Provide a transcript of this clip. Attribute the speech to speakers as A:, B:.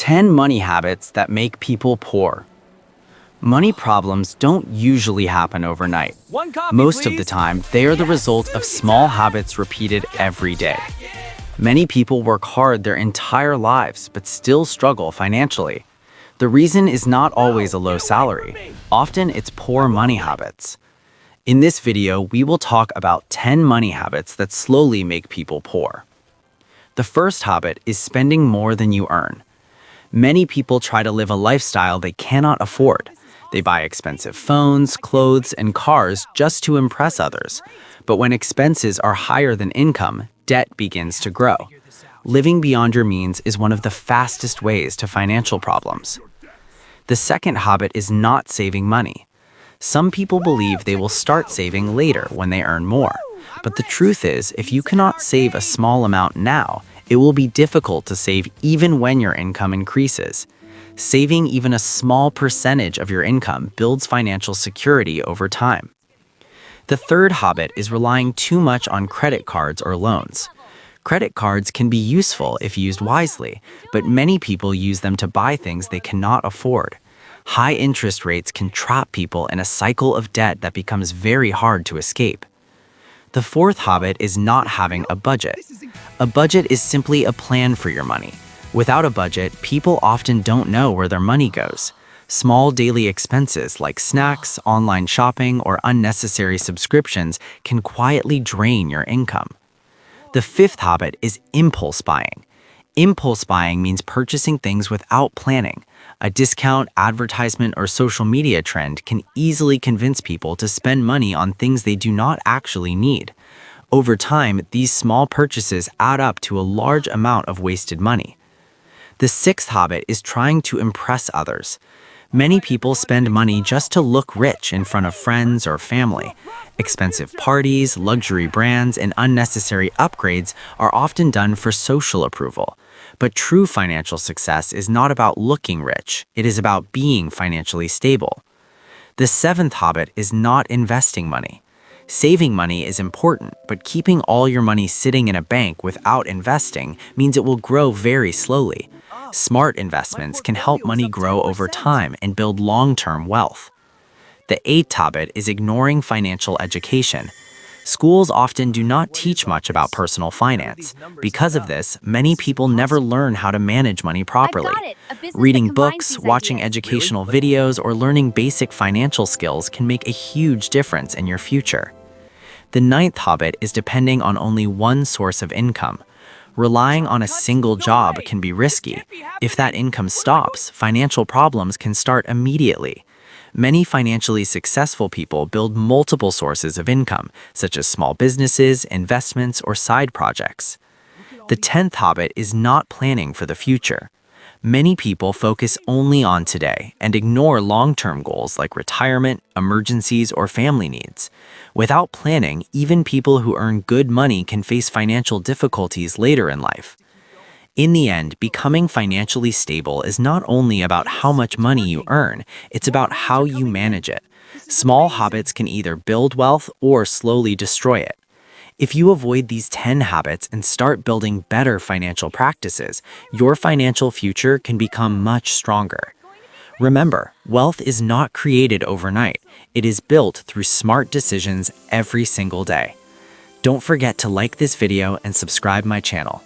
A: 10 money habits that make people poor. Money problems don't usually happen overnight. Most of the time, they are the result of small habits repeated every day. Many people work hard their entire lives but still struggle financially. The reason is not always a low salary. Often it's poor money habits. In this video, we will talk about 10 money habits that slowly make people poor. The first habit is spending more than you earn. Many people try to live a lifestyle they cannot afford. They buy expensive phones, clothes, and cars just to impress others. But when expenses are higher than income, debt begins to grow. Living beyond your means is one of the fastest ways to financial problems. The second habit is not saving money. Some people believe they will start saving later when they earn more. But the truth is, if you cannot save a small amount now, it will be difficult to save even when your income increases. Saving even a small percentage of your income builds financial security over time. The third habit is relying too much on credit cards or loans. Credit cards can be useful if used wisely, but many people use them to buy things they cannot afford. High interest rates can trap people in a cycle of debt that becomes very hard to escape. The fourth habit is not having a budget. A budget is simply a plan for your money. Without a budget, people often don't know where their money goes. Small daily expenses like snacks, online shopping, or unnecessary subscriptions can quietly drain your income. The fifth habit is impulse buying. Impulse buying means purchasing things without planning. A discount, advertisement, or social media trend can easily convince people to spend money on things they do not actually need. Over time, these small purchases add up to a large amount of wasted money. The sixth habit is trying to impress others. Many people spend money just to look rich in front of friends or family. Expensive parties, luxury brands, and unnecessary upgrades are often done for social approval. But true financial success is not about looking rich, it is about being financially stable. The seventh habit is not investing money. Saving money is important, but keeping all your money sitting in a bank without investing means it will grow very slowly. Smart investments can help money grow over time and build long-term wealth. The eighth habit is ignoring financial education. Schools often do not teach much about personal finance. Because of this, many people never learn how to manage money properly. Reading books, watching educational videos, or learning basic financial skills can make a huge difference in your future. The ninth habit is depending on only one source of income. Relying on a single job can be risky. If that income stops, financial problems can start immediately. Many financially successful people build multiple sources of income, such as small businesses, investments, or side projects. The 10th habit is not planning for the future. Many people focus only on today and ignore long-term goals like retirement, emergencies, or family needs. Without planning, even people who earn good money can face financial difficulties later in life. In the end, becoming financially stable is not only about how much money you earn, it's about how you manage it. Small habits can either build wealth or slowly destroy it. If you avoid these 10 habits and start building better financial practices, your financial future can become much stronger. Remember, wealth is not created overnight. It is built through smart decisions every single day. Don't forget to like this video and subscribe my channel.